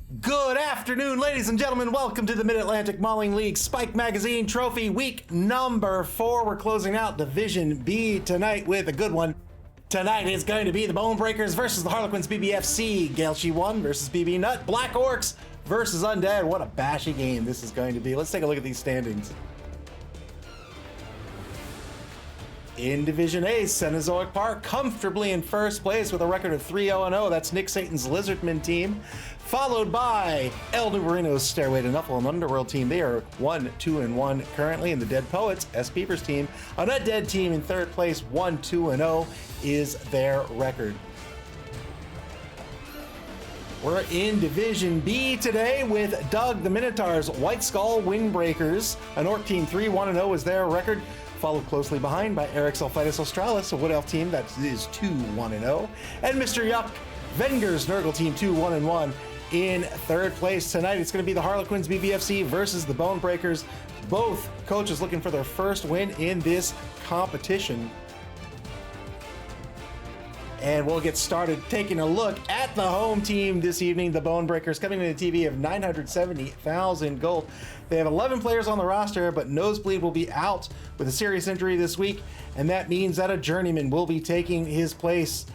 Good afternoon, ladies and gentlemen. Welcome to the Mid-Atlantic Mauling League Spike Magazine Trophy Week number 4. We're closing out Division B tonight with a good one. Tonight is going to be the Bone Breakers versus the Harlequins B.B.F.C. Gailchi 1 versus B.B. Nut. Black Orcs versus Undead. What a bashy game this is going to be. Let's take a look at these standings. In Division A, Cenozoic Park comfortably in first place with a record of 3-0-0. That's Nick Satan's Lizardman team. Followed by El Nubarino's Stairway to Nuffle and Underworld team. They are 1-2-1 currently. And the Dead Poets, S. Peepers team, an Undead team in third place, 1-2-0 is their record. We're in Division B today with Doug the Minotaur's White Skull Windbreakers. An Orc team 3-1-0 is their record. Followed closely behind by Eric's Alphitis Australis, a Wood Elf team that is 2-1-0. And Mr. Yuck, Venger's Nurgle team 2-1-1 in third place. Tonight it's going to be the Harlequins B.B.F.C. versus the Bone Breakers. Both coaches looking for their first win in this competition. And we'll get started taking a look at the home team this evening. The Bone Breakers coming in a TV of 970,000 gold. They have 11 players on the roster, but Nosebleed will be out with a serious injury this week, and that means that a journeyman will be taking his place.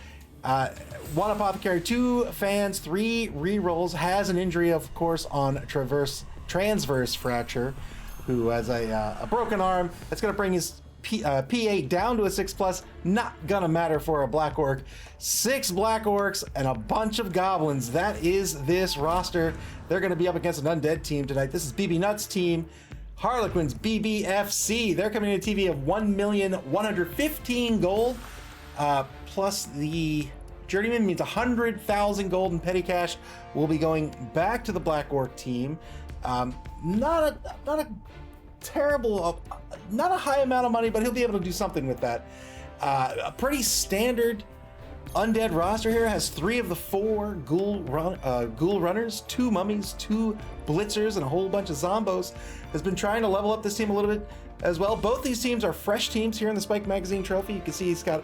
One Apothecary, 2 fans, 3 rerolls, has an injury, of course, on transverse fracture, who has a broken arm. That's going to bring his PA down to a 6+, not gonna matter for a Black Orc. 6 Black Orcs and a bunch of Goblins. That is this roster. They're gonna be up against an Undead team tonight. This is BB Nuts team, Harlequins B.B.F.C. They're coming in a TV of 1,115,000 gold, plus the Journeyman means 100,000 gold in petty cash. Will be going back to the Black Orc team. Not a terrible, not a high amount of money, but he'll be able to do something with that. A pretty standard Undead roster here has 3 of the 4 ghoul runners, 2 mummies, 2 blitzers, and a whole bunch of zombos. Has been trying to level up this team a little bit as well. Both these teams are fresh teams here in the Spike Magazine Trophy. You can see he's got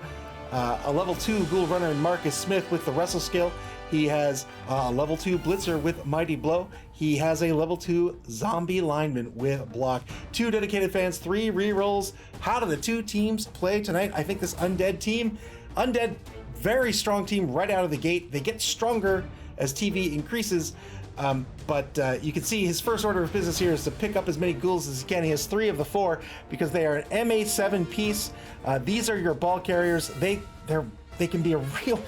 a level 2 ghoul runner in Marcus Smith with the wrestle skill. He has a level 2 blitzer with Mighty Blow. He has a level 2 zombie lineman with block. 2 dedicated fans, 3 rerolls. How do the 2 teams play tonight? I think this Undead team, very strong team right out of the gate. They get stronger as TV increases, but you can see his first order of business here is to pick up as many ghouls as he can. He has 3 of the 4 because they are an MA7 piece. These are your ball carriers. They can be a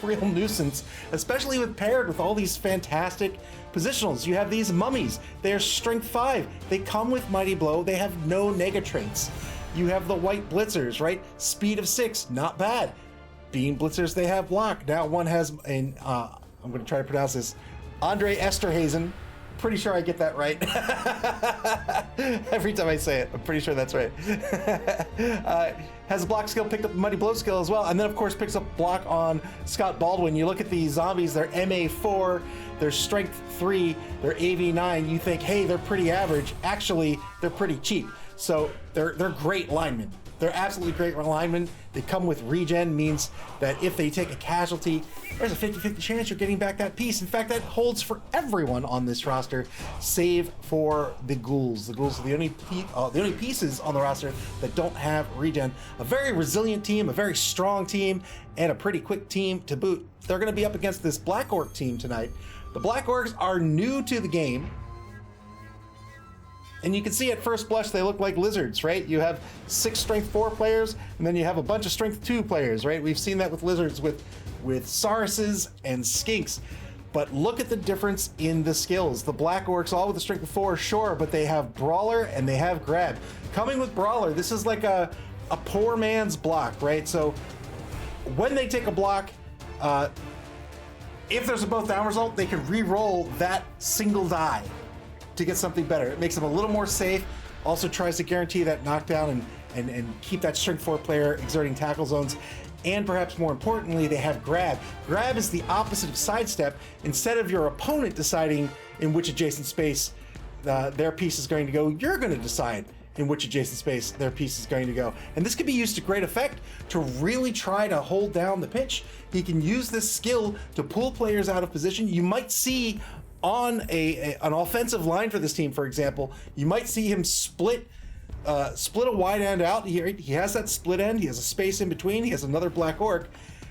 real nuisance, especially with paired with all these fantastic positionals. You have these mummies. They're strength 5. They come with Mighty Blow. They have no nega traits. You have the white blitzers, right? Speed of 6, not bad. Being blitzers, they have block. Now one has I'm going to try to pronounce this, Andre Esterhazen. Pretty sure I get that right. Every time I say it, I'm pretty sure that's right. Has a block skill, picked up a Mighty Blow skill as well, and then of course picks up block on Scott Baldwin. You look at these zombies, they're MA4, they're strength 3, they're AV9. You think, hey, they're pretty average. Actually, they're pretty cheap. So they're great linemen. They're absolutely great linemen. They come with regen, means that if they take a casualty, there's a 50-50 chance you're getting back that piece. In fact, that holds for everyone on this roster, save for the ghouls. The ghouls are the only pieces on the roster that don't have regen. A very resilient team, a very strong team, and a pretty quick team to boot. They're going to be up against this Black Orc team tonight. The Black Orcs are new to the game. And you can see at first blush, they look like lizards, right? You have 6 strength 4 players, and then you have a bunch of strength 2 players, right? We've seen that with lizards, with Sauruses and Skinks. But look at the difference in the skills. The Black Orcs, all with the strength of 4, sure, but they have Brawler and they have Grab. Coming with Brawler, this is like a poor man's block, right? So when they take a block, if there's a both down result, they can re-roll that single die to get something better. It makes them a little more safe, also tries to guarantee that knockdown and keep that strength 4 player exerting tackle zones. And perhaps more importantly, they have Grab. Grab is the opposite of Sidestep. Instead of your opponent deciding in which adjacent space their piece is going to go, you're going to decide in which adjacent space their piece is going to go. And this can be used to great effect to really try to hold down the pitch. He can use this skill to pull players out of position. You might see on an offensive line for this team, for example, you might see him split a wide end out. He has that split end. He has a space in between. He has another Black Orc.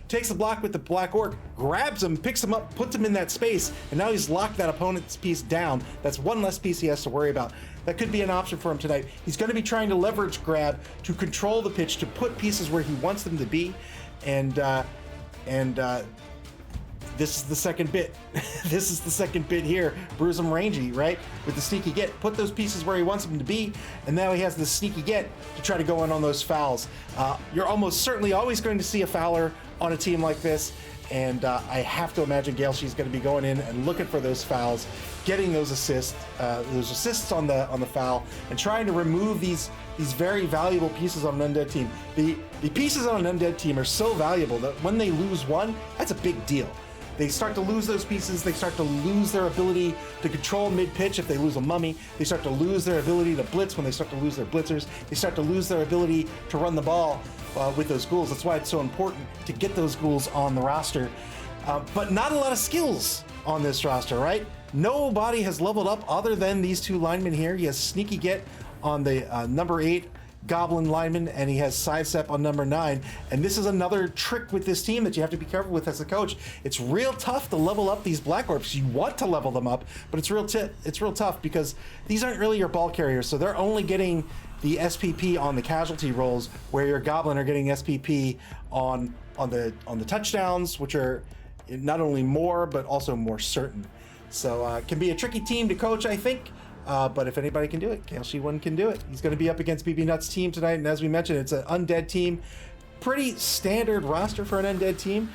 Takes the block with the Black Orc, grabs him, picks him up, puts him in that space, and now he's locked that opponent's piece down. That's one less piece he has to worry about. That could be an option for him tonight. He's going to be trying to leverage grab to control the pitch, to put pieces where he wants them to be, and this is the second bit. This is the second bit here. Bruise him rangy, right? With the sneaky get. Put those pieces where he wants them to be, and now he has the sneaky get to try to go in on those fouls. You're almost certainly always going to see a fouler on a team like this, and I have to imagine Gaelshi's going to be going in and looking for those fouls, getting those assists on the foul, and trying to remove these very valuable pieces on an undead team. The pieces on an undead team are so valuable that when they lose one, that's a big deal. They start to lose those pieces. They start to lose their ability to control mid-pitch if they lose a mummy. They start to lose their ability to blitz when they start to lose their blitzers. They start to lose their ability to run the ball with those ghouls. That's why it's so important to get those ghouls on the roster. But not a lot of skills on this roster, right? Nobody has leveled up other than these two linemen here. He has Sneaky Get on the number 8 Goblin lineman, and he has Sidestep on number 9. And this is another trick with this team that you have to be careful with as a coach. It's real tough to level up these Black Orcs. You want to level them up, but it's real tough because these aren't really your ball carriers, so they're only getting the SPP on the casualty rolls, where your Goblin are getting SPP on the touchdowns, which are not only more but also more certain. So it can be a tricky team to coach, I think. But if anybody can do it, Gaelshi one can do it. He's going to be up against BB Nuts' team tonight, and as we mentioned, it's an undead team. Pretty standard roster for an undead team.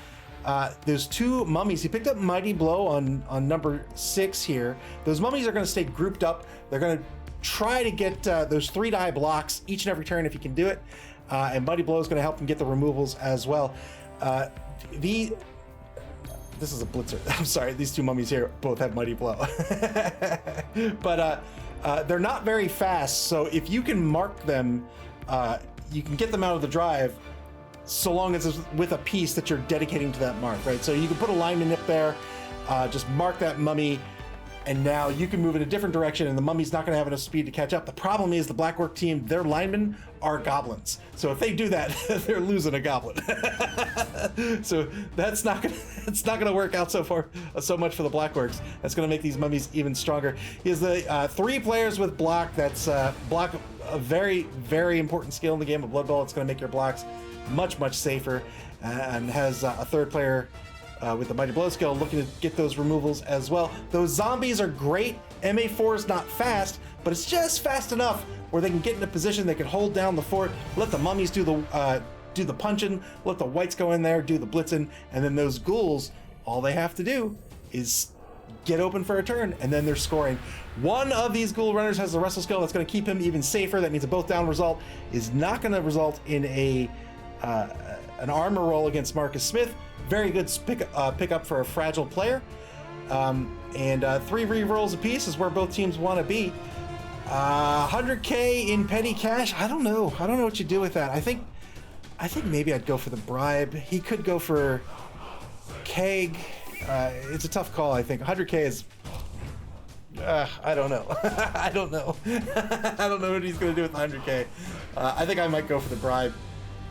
There's 2 mummies. He picked up Mighty Blow on number 6 here. Those mummies are going to stay grouped up. They're going to try to get those 3-die blocks each and every turn if he can do it. And Mighty Blow is going to help him get the removals as well. This is a blitzer. I'm sorry, these 2 mummies here both have Mighty Blow. But they're not very fast, so if you can mark them, you can get them out of the drive so long as it's with a piece that you're dedicating to that mark, right? So you can put a lineman up there, just mark that mummy, and now you can move in a different direction, and the mummy's not going to have enough speed to catch up. The problem is the Black Orc team, their linemen are goblins. So if they do that, they're losing a goblin. So it's not going to work out so much for the Black Orcs. That's going to make these mummies even stronger. He has the 3 players with block. That's block, a very, very important skill in the game of Blood Bowl. It's going to make your blocks much, much safer, and has a 3rd player with the Mighty Blow skill looking to get those removals as well. Those zombies are great. MA4 is not fast, but it's just fast enough where they can get in a position they can hold down the fort, let the mummies do the punching, let the whites go in there, do the blitzing, and then those ghouls, all they have to do is get open for a turn, and then they're scoring. One of these ghoul runners has the wrestle skill that's going to keep him even safer. That means a both down result is not going to result in an armor roll against Marcus Smith. Very good pickup for a fragile player. And 3 re-rolls apiece is where both teams want to be. 100K in petty cash. I don't know what you do with that. I think maybe I'd go for the bribe. He could go for keg. It's a tough call. I think 100K is. I don't know. I don't know. I don't know what he's going to do with 100K. I think I might go for the bribe.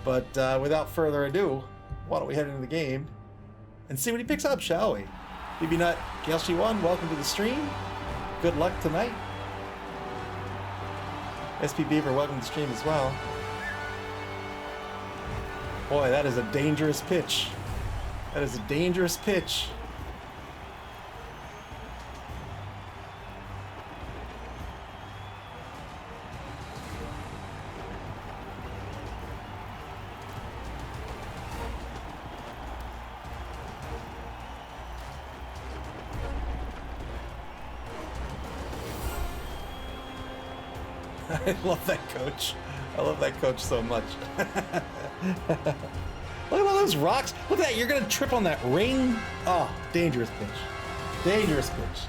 But without further ado, why don't we head into the game and see what he picks up, shall we? BB Nut, Gaelshi 1, welcome to the stream. Good luck tonight. SP Beaver, welcome to the stream as well. Boy, that is a dangerous pitch. That is a dangerous pitch. I love that coach. I love that coach so much. Look at all those rocks. Look at that. You're going to trip on that ring. Oh, dangerous pitch. Dangerous pitch.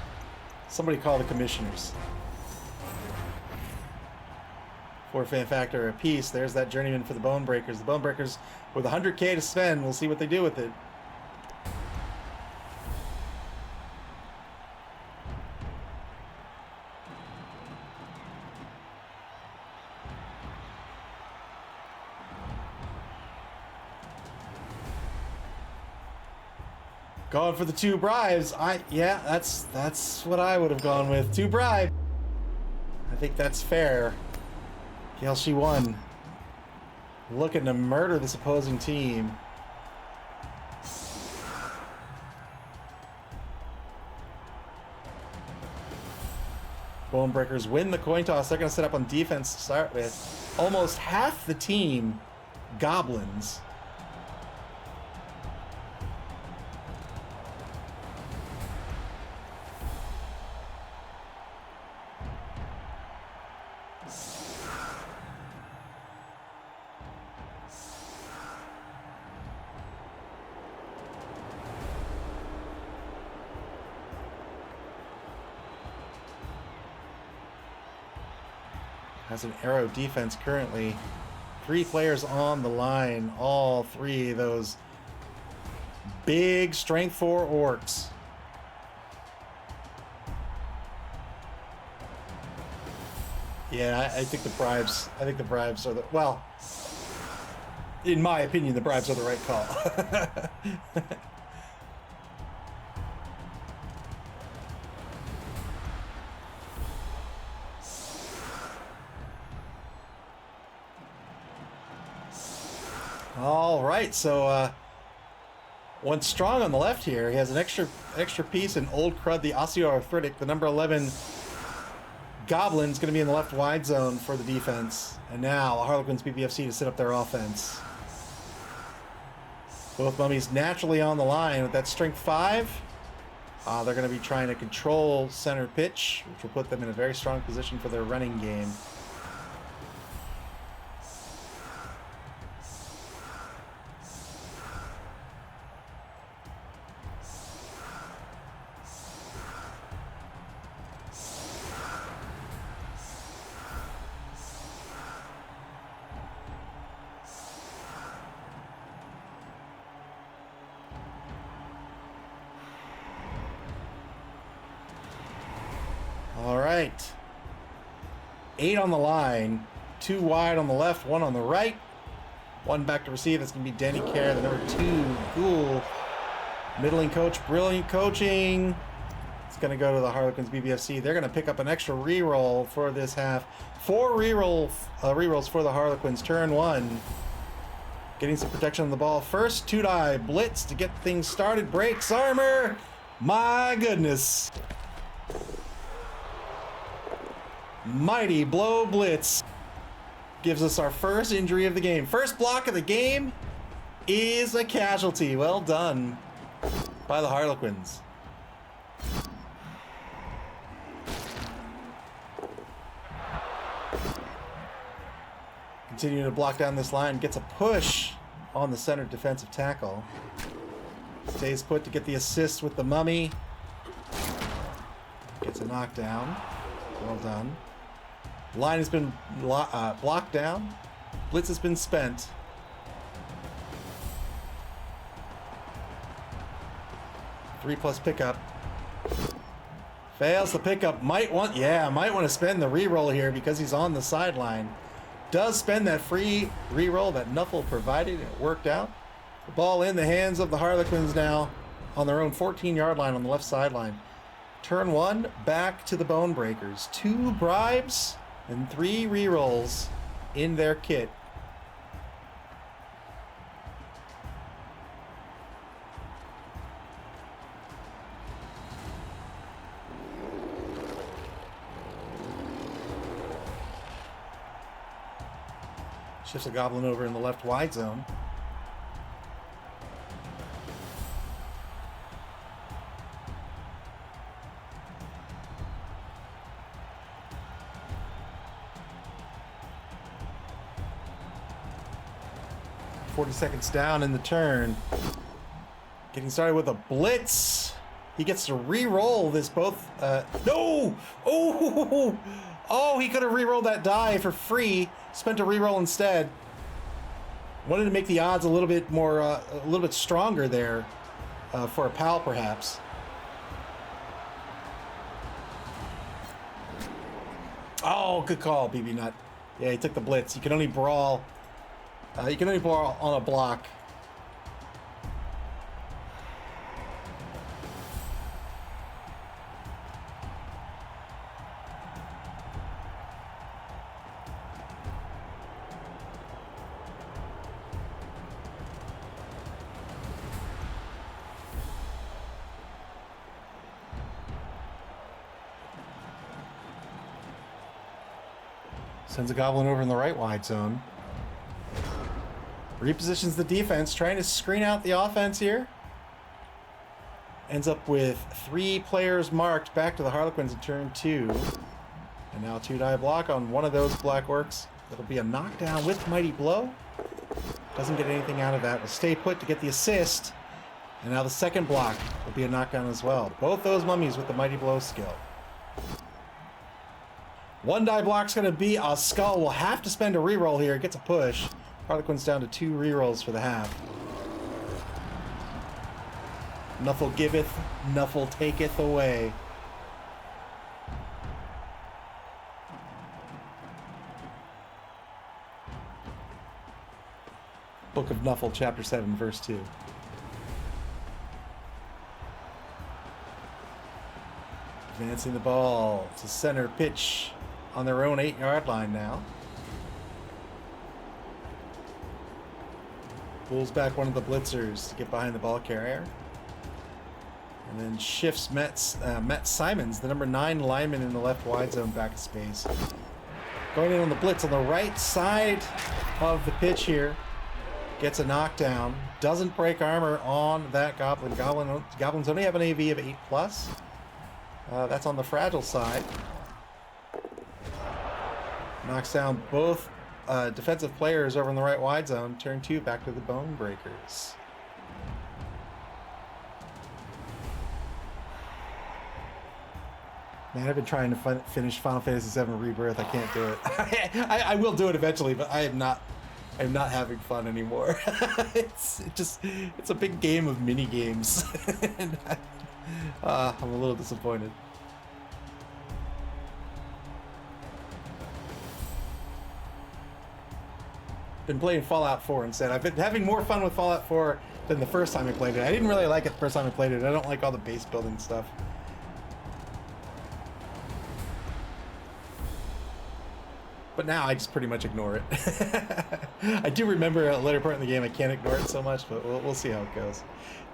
Somebody call the commissioners. 4 fan factor apiece. There's that journeyman for the Bone Breakers. The Bone Breakers with 100K to spend. We'll see what they do with it. Going for the 2 bribes. Yeah, that's what I would have gone with. 2 bribes. I think that's fair. Kelsey won. Looking to murder this opposing team. Bonebreakers win the coin toss. They're going to set up on defense to start with. Almost half the team, Goblins. Has an arrow defense currently. 3 players on the line. All 3 of those big strength 4 orcs. Yeah, I think the bribes. I think the bribes are the, well, in my opinion, the bribes are the right call. All right, so one strong on the left here. He has an extra piece in Old Crud, the osteoarthritic, the number 11 Goblin's going to be in the left wide zone for the defense. And now Harlequins B.B.F.C to set up their offense. Both mummies naturally on the line with that strength 5. They're going to be trying to control center pitch, which will put them in a very strong position for their running game. All right. 8 on the line, 2 wide on the left, 1 on the right. 1 back to receive. That's going to be Danny Kerr, the number 2 Ghoul. Middling coach, brilliant coaching. It's going to go to the Harlequins B.B.F.C. They're going to pick up an extra reroll for this half. 4 rerolls for the Harlequins. Turn 1. Getting some protection on the ball. First 2-die blitz to get things started. Breaks armor. My goodness. Mighty blow blitz gives us our first injury of the game. First block of the game is a casualty. Well done by the Harlequins. Continuing to block down this line, gets a push on the center defensive tackle. Stays put to get the assist with the mummy. Gets a knockdown. Well done. Line has been blocked down. Blitz has been spent. Three-plus pickup. Fails the pickup. Might want to spend the reroll here because he's on the sideline. Does spend that free reroll that Nuffle provided. It worked out. The ball in the hands of the Harlequins now on their own 14-yard line on the left sideline. Turn 1, back to the Bonebreakers. 2 bribes and 3 rerolls in their kit. Shifts a goblin over in the left wide zone. Seconds down in the turn. Getting started with a blitz. He gets to re-roll this both. No! Oh, he could have re-rolled that die for free. Spent a re-roll instead. Wanted to make the odds a little bit more, a little bit stronger there for a pal, perhaps. Oh, good call, BB Nut. Yeah, he took the blitz. You can only brawl. You can only brawl on a block. Sends a goblin over in the right wide zone. Repositions the defense, trying to screen out the offense here. Ends up with 3 players marked back to the Harlequins in turn 2. And now 2-die block on one of those Black Orcs. That'll be a knockdown with Mighty Blow. Doesn't get anything out of that. Will stay put to get the assist. And now the second block will be a knockdown as well. Both those mummies with the Mighty Blow skill. 1-die block's going to be a skull. We'll have to spend a reroll here. Gets a push. Harlequin's down to 2 rerolls for the half. Nuffle giveth, Nuffle taketh away. Book of Nuffle, chapter 7, verse 2. Advancing the ball to center pitch on their own 8-yard line now. Pulls back one of the blitzers to get behind the ball carrier. And then shifts Matt Simons, the number 9 lineman in the left wide zone, back to space. Going in on the blitz on the right side of the pitch here. Gets a knockdown. Doesn't break armor on that goblin. Goblins only have an AV of 8+. That's on the fragile side. Knocks down both defensive players over in the right wide zone. Turn 2 back to the Bone Breakers. Man, I've been trying to finish Final Fantasy VII Rebirth. I can't do it. I will do it eventually, but I'm not having fun anymore. It's a big game of mini games. And I'm a little disappointed. Been playing Fallout 4 instead. I've been having more fun with Fallout 4 than the first time I played it. I didn't really like it the first time I played it. I don't like all the base building stuff. But now I just pretty much ignore it. I do remember a later part in the game I can't ignore it so much, but we'll see how it goes.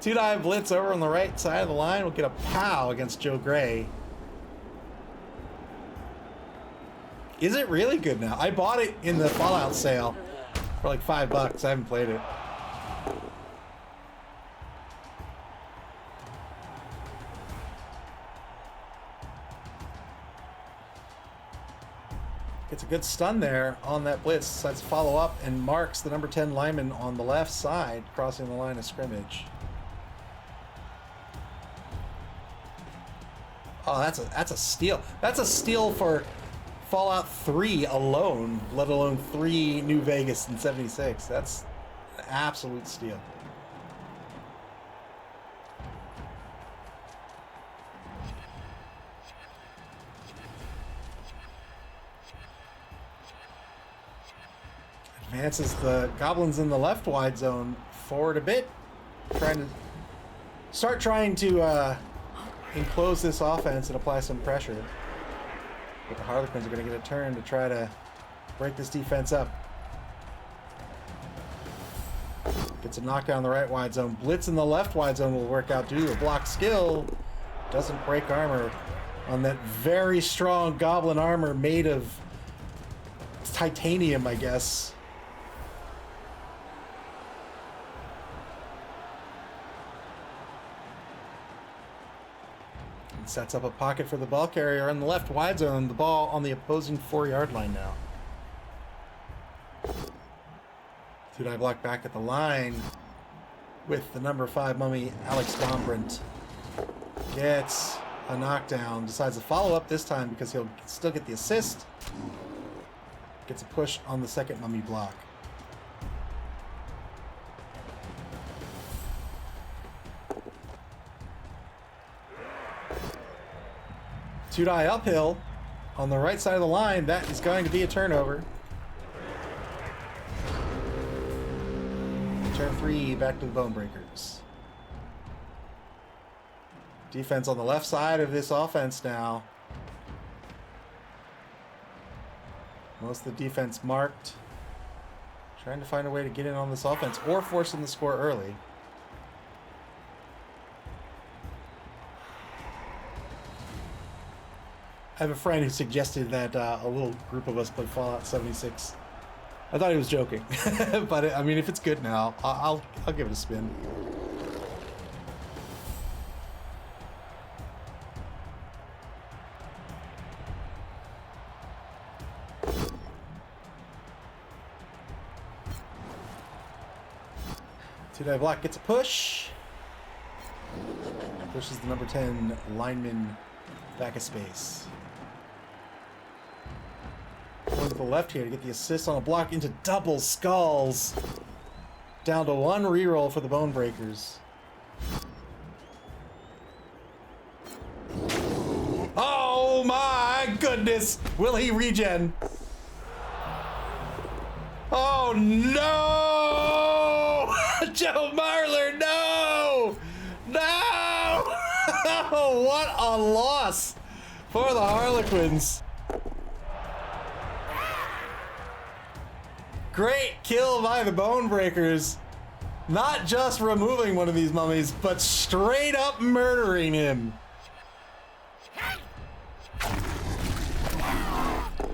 2-die blitz over on the right side of the line. We'll get a POW against Joe Gray. Is it really good now? I bought it in the Fallout sale for like $5. I haven't played it. Gets a good stun there on that blitz. Decides to follow up and marks the number 10 lineman on the left side, crossing the line of scrimmage. Oh, that's a steal. That's a steal for Fallout 3 alone, let alone 3 New Vegas in 76. That's an absolute steal. Advances the goblins in the left wide zone forward a bit, trying to enclose this offense and apply some pressure. But the Harlequins are going to get a turn to try to break this defense up. Gets a knockdown in the right wide zone. Blitz in the left wide zone will work out due to a block skill. Doesn't break armor on that very strong goblin armor made of titanium, I guess. Sets up a pocket for the ball carrier in the left wide zone. The ball on the opposing 4-yard line now. 2-die block back at the line with the number 5 mummy, Alex Dombrant. Gets a knockdown. Decides to follow up this time because he'll still get the assist. Gets a push on the second mummy block. Two-die uphill on the right side of the line. That is going to be a turnover. Turn 3 back to the Bone Breakers. Defense on the left side of this offense now. Most of the defense marked. Trying to find a way to get in on this offense or forcing the score early. have a friend who suggested that a little group of us play Fallout 76. I thought he was joking, but I mean, if it's good now, I'll give it a spin. Two-die block gets a push. Pushes the number 10 lineman back a space. Going to the left here to get the assist on a block into double skulls. Down to one reroll for the Bone Breakers. Oh my goodness! Will he regen? Oh no! Joe Marler, no! No! What a loss for the Harlequins. Great kill by the Bone Breakers. Not just removing one of these mummies, but straight up murdering him.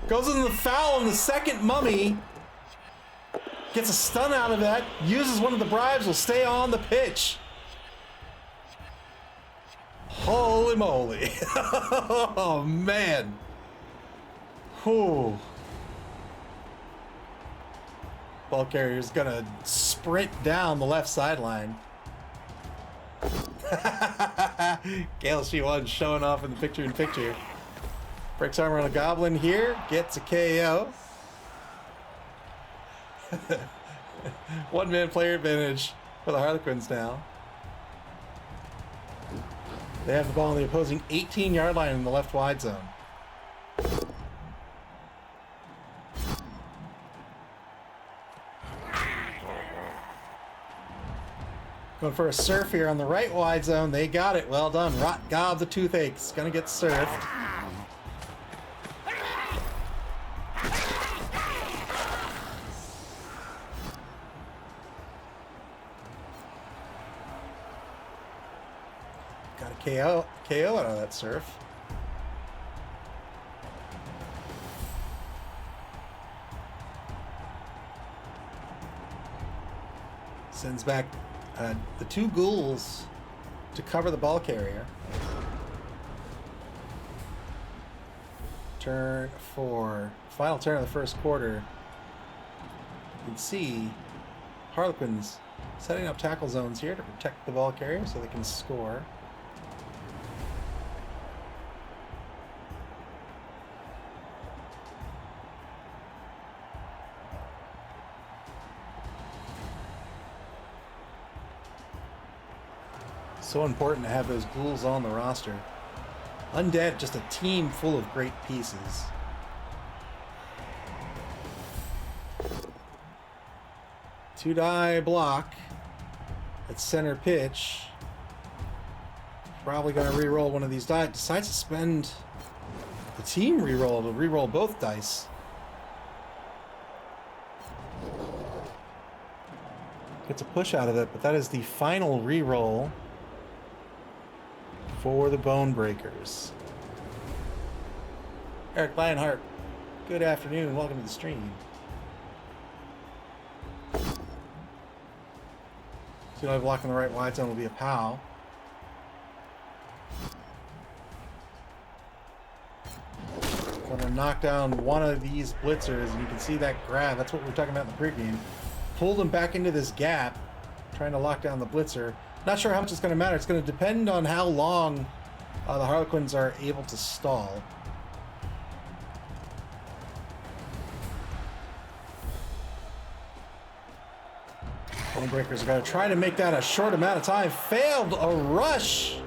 Goes in the foul on the second mummy. Gets a stun out of that. Uses one of the bribes. Will stay on the pitch. Holy moly. Oh, man. Whew. Ball carrier's gonna sprint down the left sideline. Gale She-1 showing off in the picture-in-picture. Breaks armor on a goblin here. Gets a KO. One-man player advantage for the Harlequins now. They have the ball on the opposing 18-yard line in the left wide zone. Going for a surf here on the right wide zone. They got it. Well done. Rot Gob the Toothache's gonna get surfed. Got a KO out of that surf. Sends back the two ghouls to cover the ball carrier. Turn 4. Final turn of the first quarter. You can see Harlequins setting up tackle zones here to protect the ball carrier so they can score. So important to have those ghouls on the roster. Undead, just a team full of great pieces. Two-die block at center pitch. Probably going to re-roll one of these die. Decides to spend the team re-roll to re-roll both dice. Gets a push out of it, but that is the final re-roll for the Bone Breakers. Eric Lionheart, good afternoon. Welcome to the stream. See, I block on the right wide zone will be a POW. Gonna knock down one of these blitzers, and you can see that grab. That's what we were talking about in the pregame. Pulled him back into this gap, trying to lock down the blitzer. Not sure how much it's going to matter. It's going to depend on how long the Harlequins are able to stall. Bone Breakers are going to try to make that a short amount of time. Failed a rush.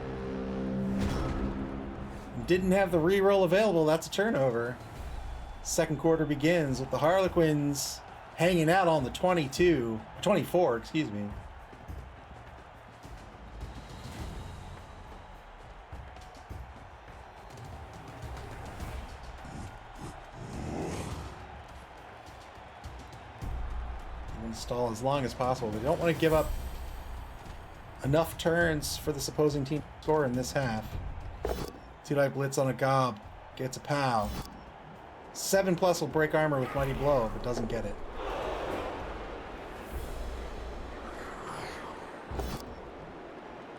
Didn't have the reroll available. That's a turnover. Second quarter begins with the Harlequins hanging out on the 24, excuse me. Stall as long as possible. They don't want to give up enough turns for this opposing team to score in this half. Two-die blitz on a gob. Gets a POW. 7+ will break armor with Mighty Blow, but doesn't get it.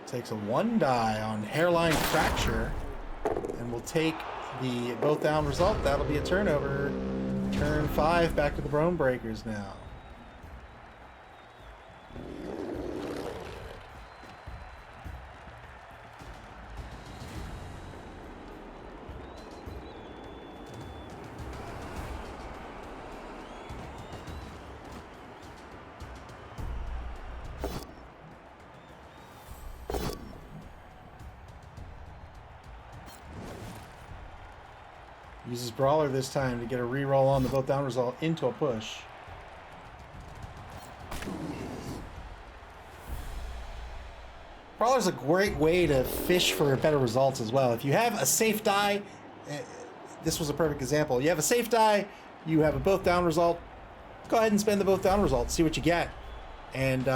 Takes a 1 die on Hairline Fracture, and will take the both down result. That'll be a turnover. Turn 5 back to the Bone Breakers now. Uses Brawler this time to get a reroll on the both down result into a push. Brawler's a great way to fish for better results as well. If you have a safe die, this was a perfect example. You have a safe die, you have a both down result, go ahead and spend the both down result, see what you get. And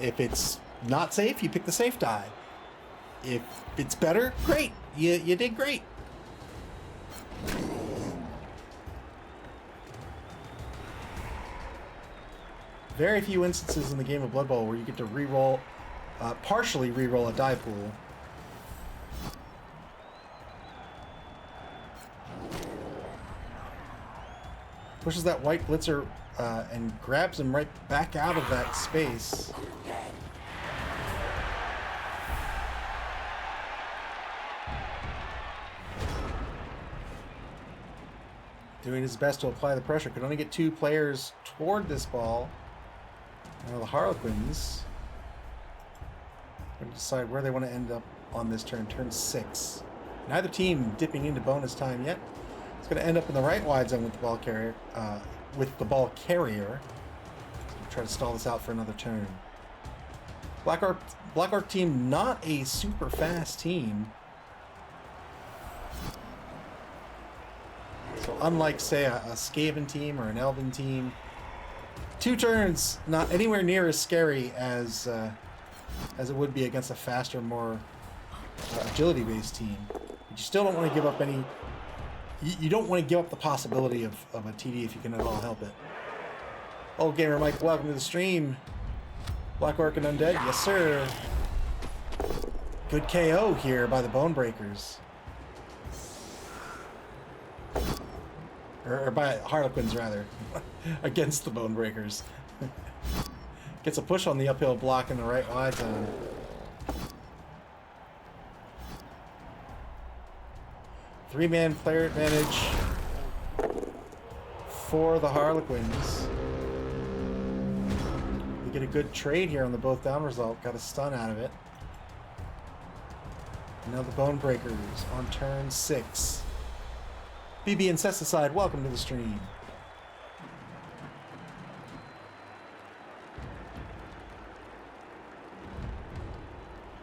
if it's not safe, you pick the safe die. If it's better, great. You did great. Very few instances in the game of Blood Bowl where you get to reroll, partially reroll a die pool. Pushes that white blitzer and grabs him right back out of that space. Doing his best to apply the pressure. Could only get 2 players toward this ball. Now the Harlequins going to decide where they want to end up on this turn. Turn 6. Neither team dipping into bonus time yet. It's going to end up in the right wide zone with the ball carrier. Try to stall this out for another turn. Black Arc team, not a super fast team. So unlike, say, a Skaven team or an Elven team, 2 turns not anywhere near as scary as it would be against a faster, more agility-based team. But you still don't want to give up any. You don't want to give up the possibility of a TD if you can at all help it. Old Gamer Mike, welcome to the stream. Black Orc and Undead, yes sir. Good KO here by the Bone Breakers. Or by Harlequins, rather, against the Bone Breakers. Gets a push on the uphill block in the right wide zone. Three-man player advantage for the Harlequins. We get a good trade here on the both down result. Got a stun out of it. Now the Bone Breakers on turn 6. BB Incesticide, welcome to the stream.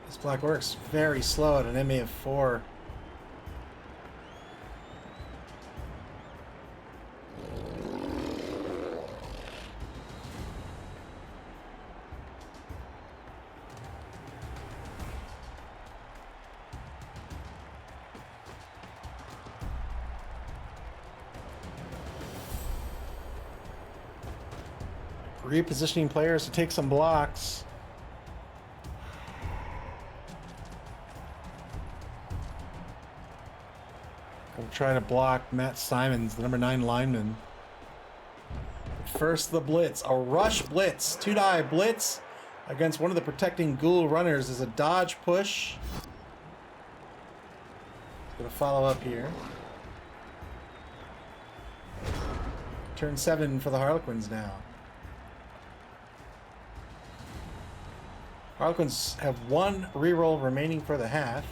This Black Orc's very slow at an MA of 4. Repositioning players to take some blocks. I'll try to block Matt Simons, the number 9 lineman. First, the blitz. A rush blitz. 2-die blitz against one of the protecting ghoul runners is a dodge push. Gonna follow up here. Turn 7 for the Harlequins now. Harlequins have 1 reroll remaining for the half.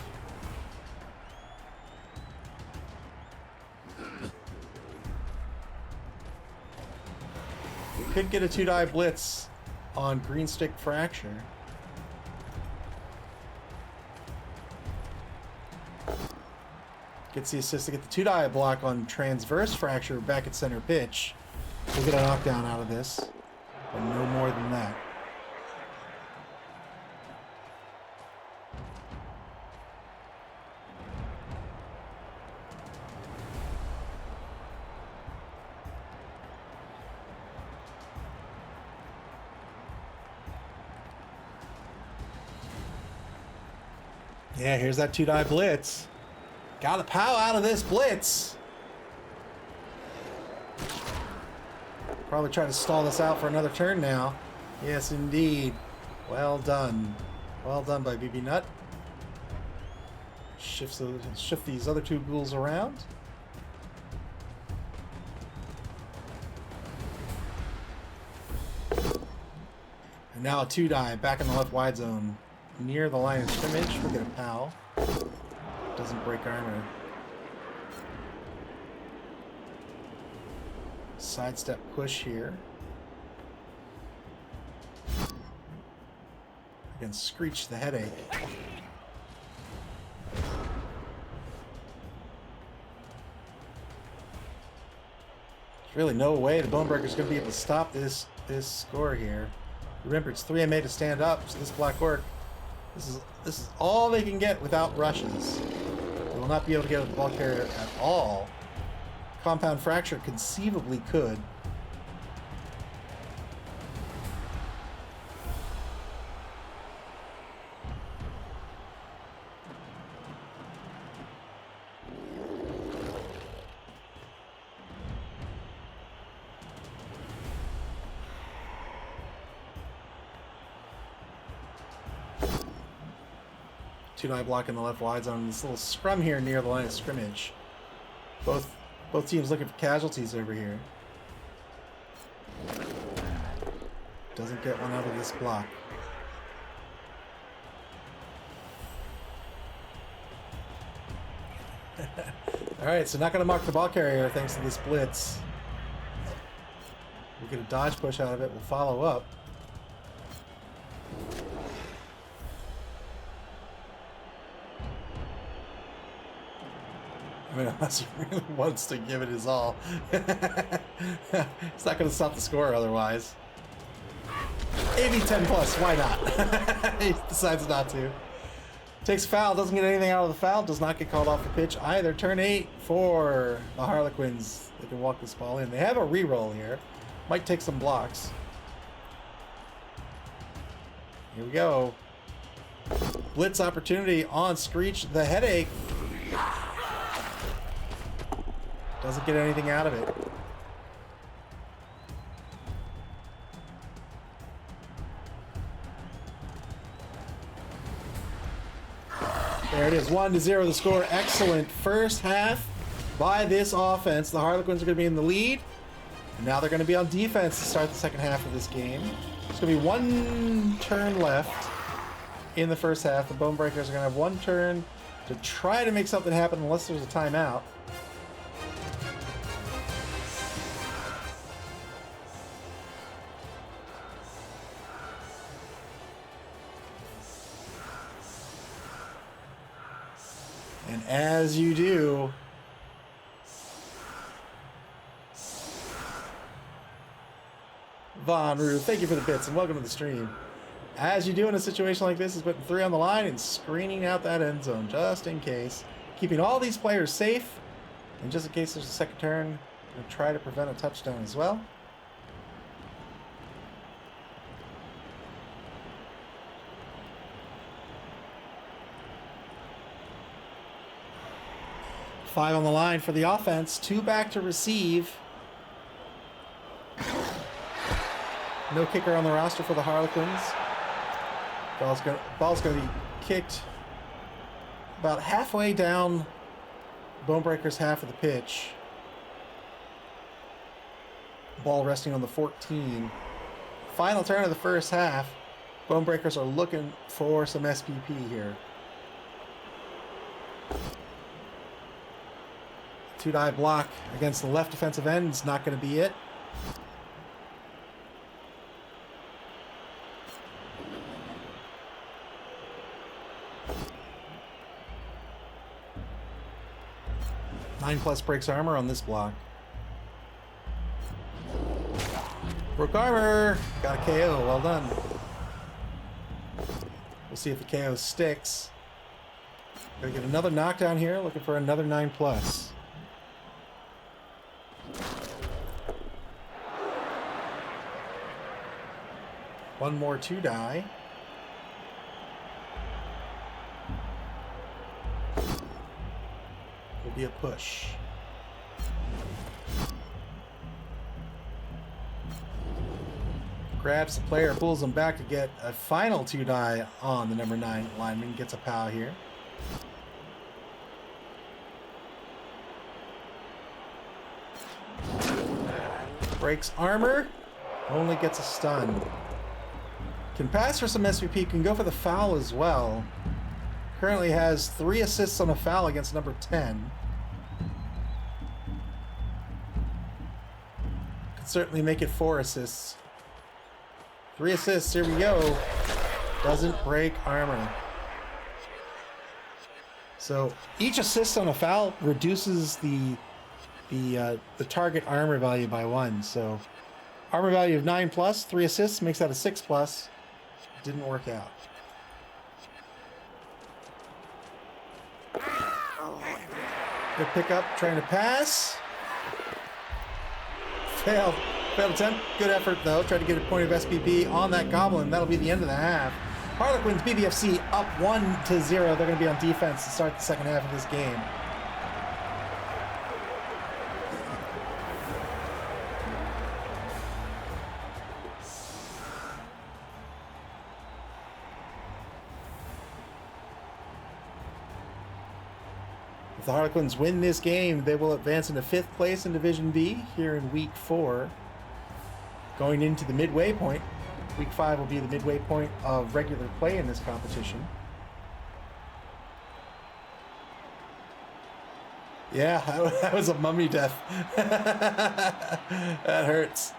We could get a 2-die blitz on Green Stick Fracture. Gets the assist to get the 2-die block on Transverse Fracture back at center pitch. We'll get a knockdown out of this, but no more than that. Yeah, here's that 2-die blitz. Gotta pow out of this blitz. Probably try to stall this out for another turn now. Yes, indeed. Well done. Well done by BB Nut. Shift these other two ghouls around. And now a 2-die back in the left wide zone. Near the line of scrimmage. We'll get a POW. Doesn't break armor. Sidestep push here. Against Screech the Headache. There's really no way the Bonebreaker's going to be able to stop this score here. Remember, it's 3 MA to stand up, so this Black Orc, this is all they can get without rushes. They will not be able to get with the ball carrier at all. Compound Fracture conceivably could. Two-die block in the left wide zone. This little scrum here near the line of scrimmage. Both teams looking for casualties over here. Doesn't get one out of this block. Alright, so not going to mark the ball carrier thanks to this blitz. We'll get a dodge push out of it. We'll follow up. I mean, unless he really wants to give it his all. It's not going to stop the score otherwise. AB 10 plus, why not? He decides not to. Takes a foul, doesn't get anything out of the foul, does not get called off the pitch either. Turn 8 for the Harlequins. They can walk this ball in. They have a reroll here. Might take some blocks. Here we go. Blitz opportunity on Screech the Headache. Doesn't get anything out of it. There it is, 1-0 the score. Excellent first half by this offense. The Harlequins are going to be in the lead. And now they're going to be on defense to start the second half of this game. There's going to be one turn left in the first half. The Bonebreakers are going to have one turn to try to make something happen unless there's a timeout. And as you do, Von Rue, thank you for the bits and welcome to the stream. As you do in a situation like this is putting 3 on the line and screening out that end zone just in case. Keeping all these players safe. And just in case there's a second turn, we'll try to prevent a touchdown as well. Five on the line for the offense. 2 back to receive. No kicker on the roster for the Harlequins. Ball's going to be kicked about halfway down Bonebreaker's half of the pitch. Ball resting on the 14. Final turn of the first half. Bonebreakers are looking for some SPP here. 2-die block against the left defensive end is not going to be it. +9 breaks armor on this block. Broke armor! Got a KO, well done. We'll see if the KO sticks. Gonna get another knockdown here, looking for another 9+. One more 2-die. will be a push. Grabs the player, pulls him back to get a final 2-die on the number 9 lineman. Gets a POW here. Breaks armor. Only gets a stun. Can pass for some SVP. Can go for the foul as well. Currently has 3 assists on a foul against number 10. Could certainly make it 4 assists. 3 assists, here we go. Doesn't break armor. So each assist on a foul reduces the target armor value by 1. So armor value of 9+, 3 assists makes that a 6+. Didn't work out. Good pickup, trying to pass. Failed attempt. Good effort though. Tried to get a point of SPP on that goblin. That'll be the end of the half. Harlequins B.B.F.C. up 1-0. They're going to be on defense to start the second half of this game. If the Harlequins win this game, they will advance into 5th place in Division B here in Week 4. Going into the midway point. Week 5 will be the midway point of regular play in this competition. Yeah, that was a mummy death. That hurts.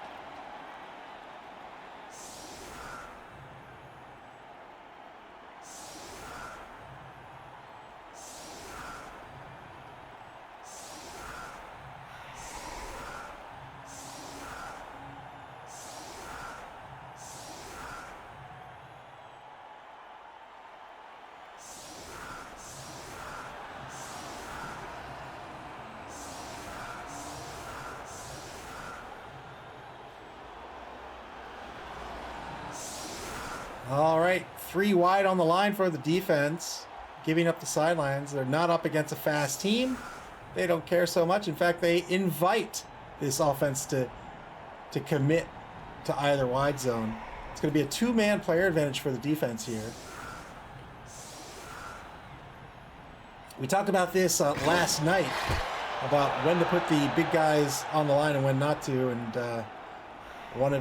All right, 3 wide on the line for the defense, giving up the sidelines. They're not up against a fast team. They don't care so much. In fact, they invite this offense to commit to either wide zone. It's going to be a 2-man player advantage for the defense here. We talked about this last night, about when to put the big guys on the line and when not to, and one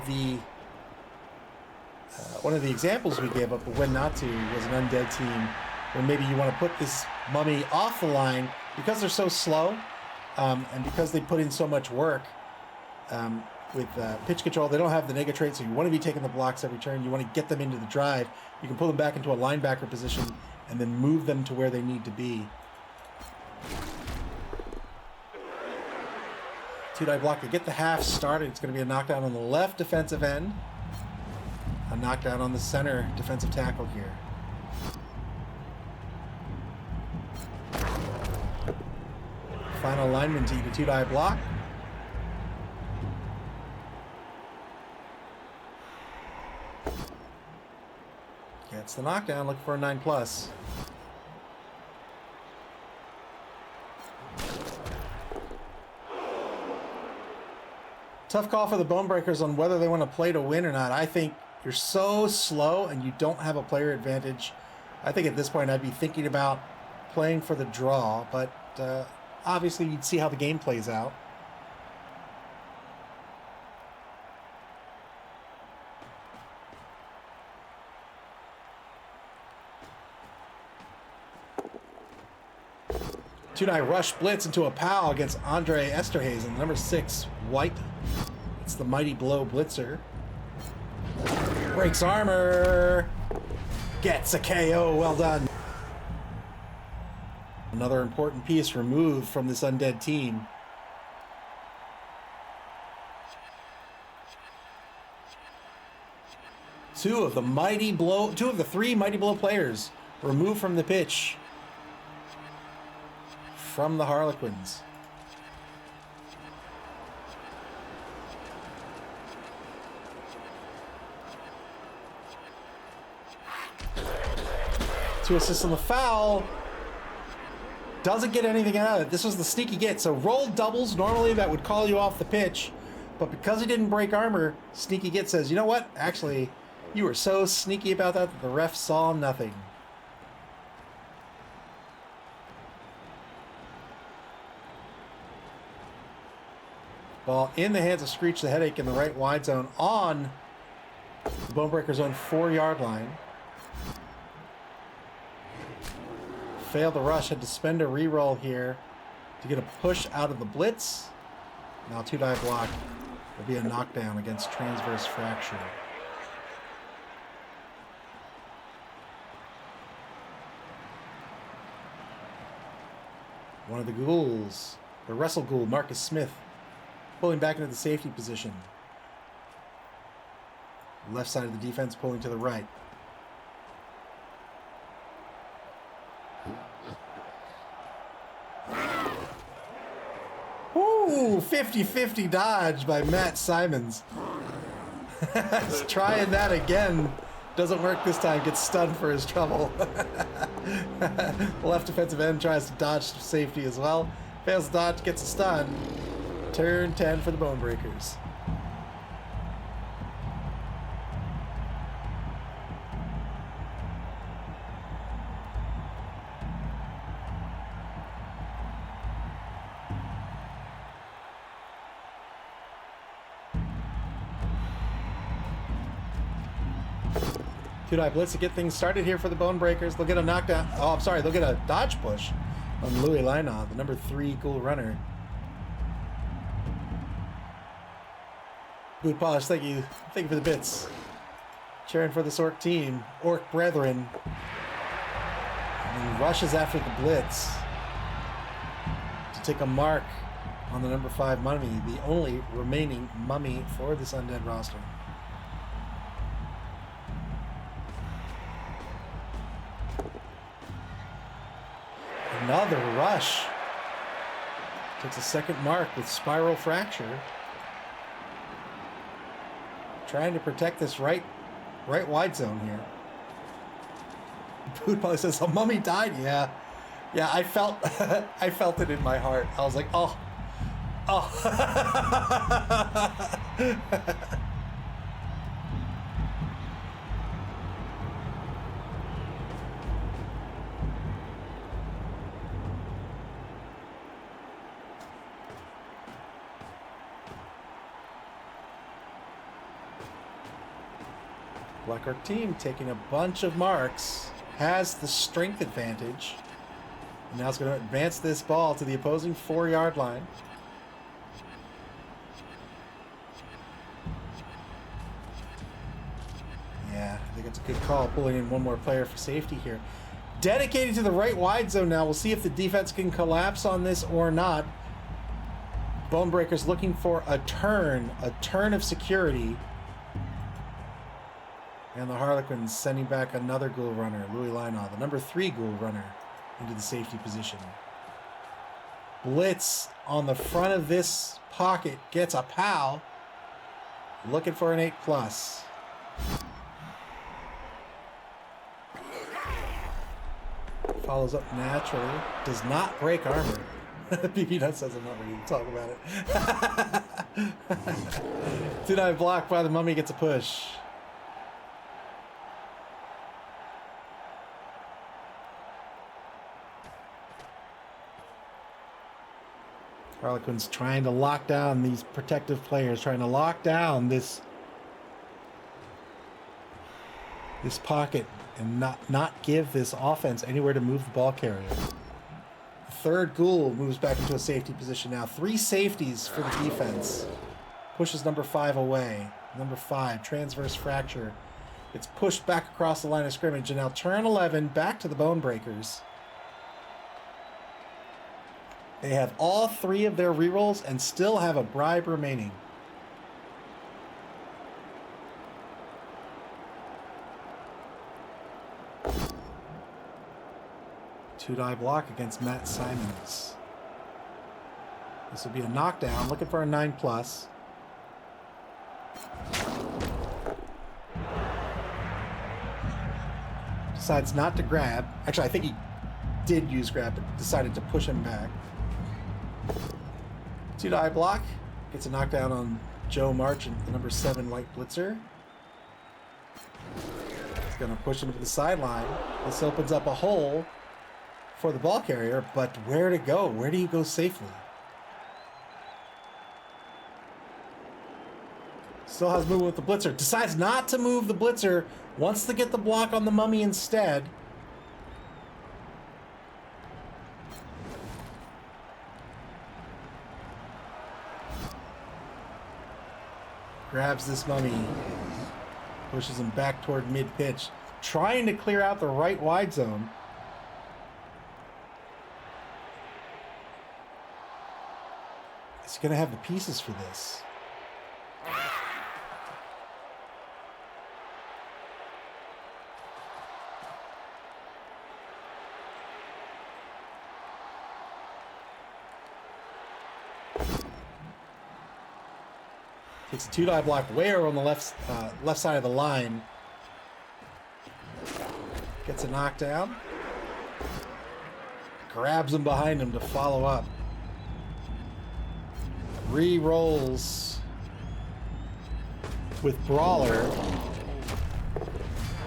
of the examples we gave up of when not to was an undead team where maybe you want to put this mummy off the line because they're so slow and because they put in so much work with pitch control. They don't have the nega trait, so you want to be taking the blocks every turn. You want to get them into the drive. You can pull them back into a linebacker position and then move them to where they need to be. 2-die block to get the half started. It's going to be a knockdown on the left defensive end. A knockdown on the center defensive tackle here. Final lineman to eat a 2-die block. Gets the knockdown, looking for a 9+. Tough call for the Bone Breakers on whether they want to play to win or not. I think you're so slow and you don't have a player advantage. I think at this point I'd be thinking about playing for the draw, but obviously you'd see how the game plays out. Two-die rush blitz into a POW against Andre Esterhazen, number 6, white. It's the Mighty Blow blitzer. Breaks armor. Gets a KO. Well done. Another important piece removed from this undead team. Two of the 3 Mighty Blow players removed from the pitch from the Harlequins. Two assists on the foul. Doesn't get anything out of it. This was the sneaky get. So roll doubles, normally that would call you off the pitch. But because he didn't break armor, sneaky get says, you know what? Actually, you were so sneaky about that the ref saw nothing. Ball in the hands of Screech the Headache in the right wide zone on the Bonebreaker zone 4-yard line. Failed the rush, had to spend a reroll here to get a push out of the blitz. Now 2-dive block will be a knockdown against transverse fracture. One of the ghouls, the wrestle ghoul, Marcus Smith, pulling back into the safety position. Left side of the defense pulling to the right. Ooh, 50-50 dodge by Matt Simons. Trying that again. Doesn't work this time. Gets stunned for his trouble. Left defensive end tries to dodge to safety as well. Fails to dodge, gets a stun. Turn 10 for the Bonebreakers. Two-dive blitz to get things started here for the Bonebreakers. They'll get a knockdown. Oh, I'm sorry. They'll get a dodge push on Louis Lina, the number 3 ghoul runner. Boot polish, thank you. Thank you for the bits. Cheering for this Orc team. Orc brethren. And rushes after the blitz to take a mark on the number 5 mummy, the only remaining mummy for this undead roster. Another rush. Takes a second mark with spiral fracture. Trying to protect this right wide zone here. Boot probably says, "Oh, mummy died." Yeah, I felt I felt it in my heart. I was like, oh. Black Orc team taking a bunch of marks, has the strength advantage. And now it's going to advance this ball to the opposing 4-yard line. Yeah, I think it's a good call, pulling in one more player for safety here. Dedicated to the right wide zone now. We'll see if the defense can collapse on this or not. Bonebreakers looking for a turn of security. And the Harlequins sending back another ghoul runner, Louis Lina, the number 3 ghoul runner, into the safety position. Blitz on the front of this pocket gets a POW. Looking for an 8+. Follows up naturally. Does not break armor. BB Nut says I'm not ready to talk about it. 2-9 block by the mummy, gets a push. Harlequins trying to lock down these protective players, trying to lock down this pocket and not give this offense anywhere to move the ball carrier. The third ghoul moves back into a safety position now. 3 safeties for the defense. Pushes number 5 away. Number 5, transverse fracture. It's pushed back across the line of scrimmage, and now turn 11 back to the Bonebreakers. They have all 3 of their rerolls and still have a bribe remaining. Two-die block against Matt Simons. This will be a knockdown, looking for a 9+. Decides not to grab. Actually, I think he did use grab, but decided to push him back. 2-die block. Gets a knockdown on Joe March, the number 7 white blitzer. He's going to push him to the sideline. This opens up a hole for the ball carrier, but where to go? Where do you go safely? Still has movement with the blitzer. Decides not to move the blitzer. Wants to get the block on the mummy instead. Grabs this mummy. Pushes him back toward mid-pitch. Trying to clear out the right wide zone. He's going to have the pieces for this. Takes a 2-die block way over on the left side of the line. Gets a knockdown. Grabs him behind him to follow up. Re-rolls with Brawler.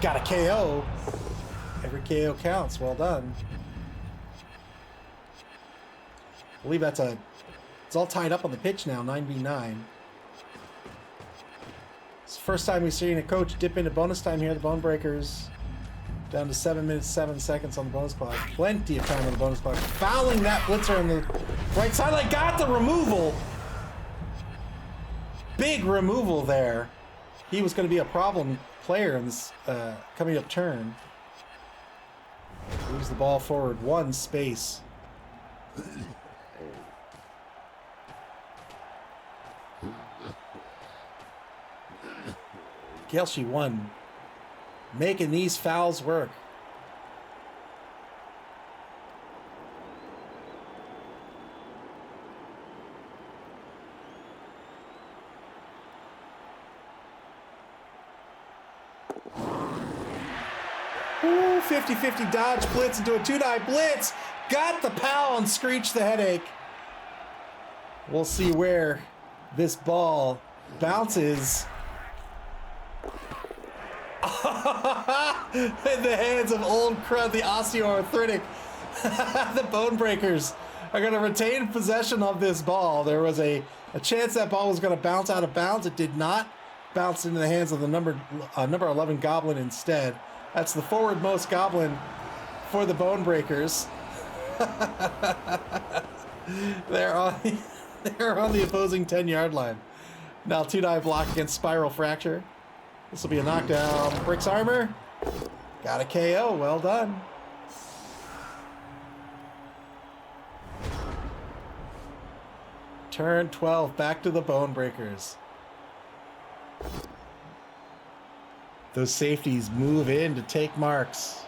Got a KO. Every KO counts. Well done. I believe it's all tied up on the pitch now, 9v9. It's the first time we've seen a coach dip into bonus time here. The Bone Breakers down to 7 minutes, 7 seconds on the bonus clock. Plenty of time on the bonus clock. Fouling that blitzer on the right sideline. Got the removal. Big removal there. He was going to be a problem player in this coming up turn. Moves the ball forward one space. Kelsey won. Making these fouls work. Ooh, 50-50 dodge blitz into a 2-die blitz. Got the pound, screeched the headache. We'll see where this ball bounces. In the hands of old crud, the osteoarthritic. The Bone Breakers are going to retain possession of this ball. There was a chance that ball was going to bounce out of bounds. It did not bounce into the hands of the number 11 Goblin instead. That's the forward-most Goblin for the Bone Breakers. They're on the opposing 10-yard line. Now 2-die block against Spiral Fracture. This will be a knockdown. Brick's armor. Got a KO. Well done. Turn 12. Back to the Bone Breakers. Those safeties move in to take marks.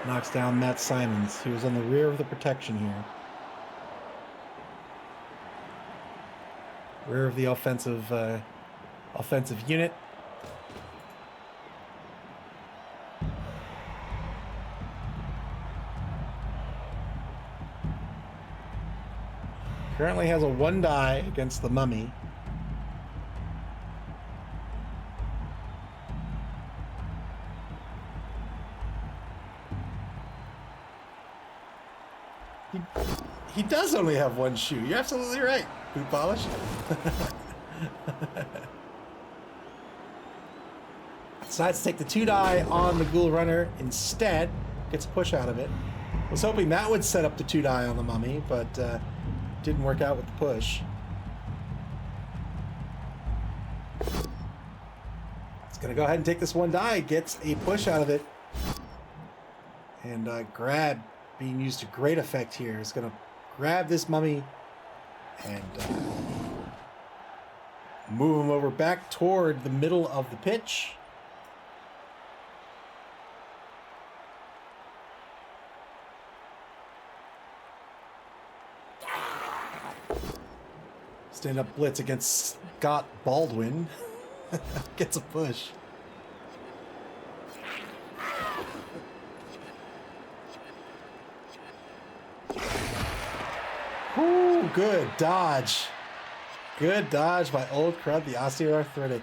Knocks down Matt Simons. He was on the rear of the protection here. Rear of the offensive unit. Currently has a 1-die against the Mummy. He does only have one shoe. You're absolutely right, Boot Polish. Decides to take the 2-die on the Ghoul Runner instead. Gets a push out of it. Was hoping that would set up the 2-die on the Mummy, but didn't work out with the push. It's going to go ahead and take this 1-die. Gets a push out of it. And grab being used to great effect here. Is going to grab this Mummy and move him over back toward the middle of the pitch. Stand up blitz against Scott Baldwin. Gets a push. Ooh, good dodge. Good dodge by Old Crud, the osteoarthritic.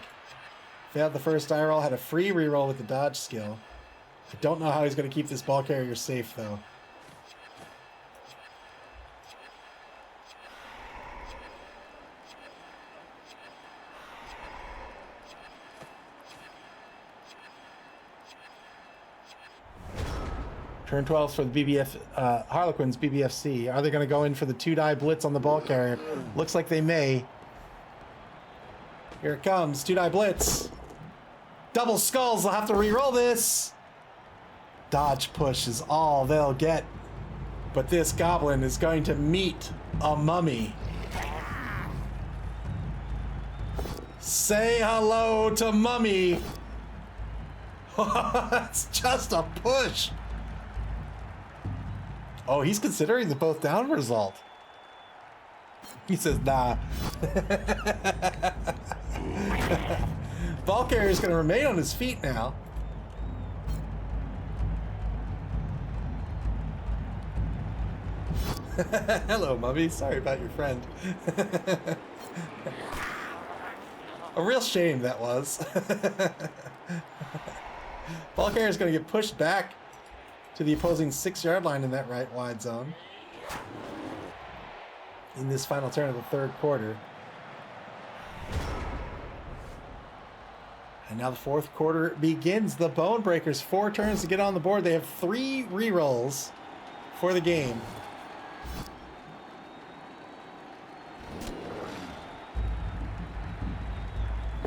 Failed the first die roll, had a free reroll with the dodge skill. I don't know how he's going to keep this ball carrier safe, though. Turn 12 for the Harlequins, B.B.F.C. Are they going to go in for the 2-die blitz on the ball carrier? Looks like they may. Here it comes, 2-die blitz. Double skulls, they'll have to re-roll this. Dodge push is all they'll get. But this goblin is going to meet a mummy. Say hello to mummy. It's just a push. Oh, he's considering the both down result. He says, nah. Ball carrier is going to remain on his feet now. Hello, mummy. Sorry about your friend. A real shame that was. Ball carrier is going to get pushed back to the opposing 6-yard line in that right wide zone in this final turn of the third quarter. And now the fourth quarter begins. The Bone Breakers, 4 turns to get on the board. They have 3 rerolls for the game.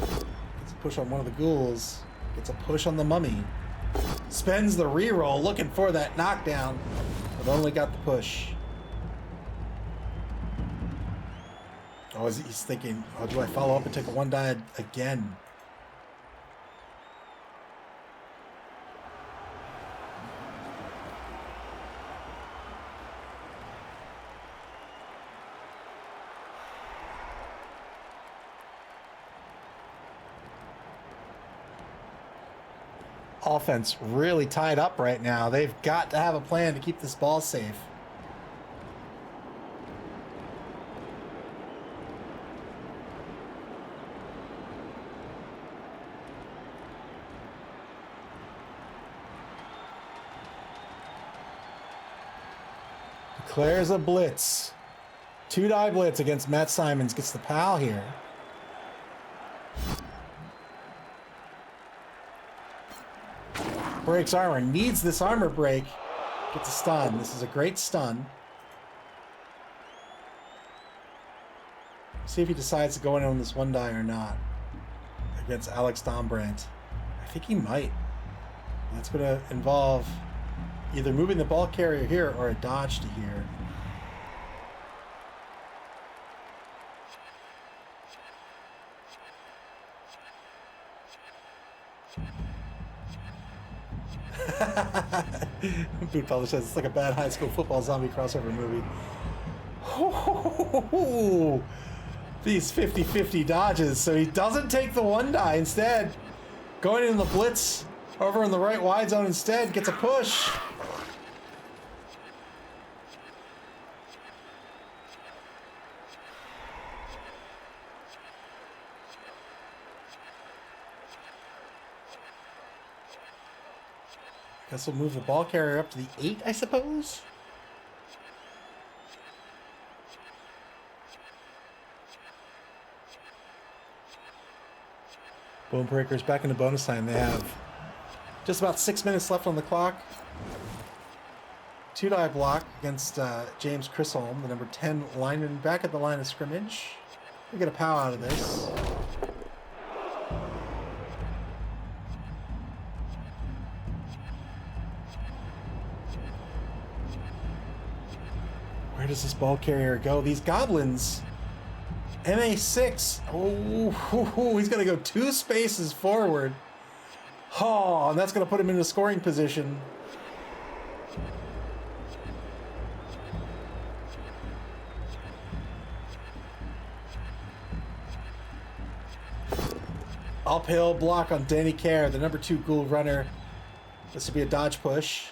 Gets a push on one of the ghouls. Gets a push on the mummy. Spends the reroll looking for that knockdown, but only got the push. Oh, he's thinking, oh, do I follow up and take a 1-die again? Offense really tied up right now. They've got to have a plan to keep this ball safe. Declares a blitz. 2-die blitz against Matt Simons. Gets the pal here. Breaks armor. Needs this armor break. Gets a stun. This is a great stun. See if he decides to go in on this 1-die or not. Against Alex Dombrandt. I think he might. That's going to involve either moving the ball carrier here or a dodge to here. Boot Publish says it's like a bad high school football zombie crossover movie. These 50-50 dodges, so he doesn't take the 1-die. Instead, going in the blitz over in the right wide zone instead, gets a push. Guess we'll move the ball carrier up to the 8, I suppose? Bone Breakers back into bonus time. They have just about 6 minutes left on the clock. 2-die block against James Chisholm, the number 10 lineman, back at the line of scrimmage. We get a pow out of this. Where does this ball carrier go? These goblins. MA6. Oh, he's going to go 2 spaces forward. Oh, and that's going to put him in a scoring position. Uphill block on Danny Kerr, the number 2 Ghoul runner. This will be a dodge push.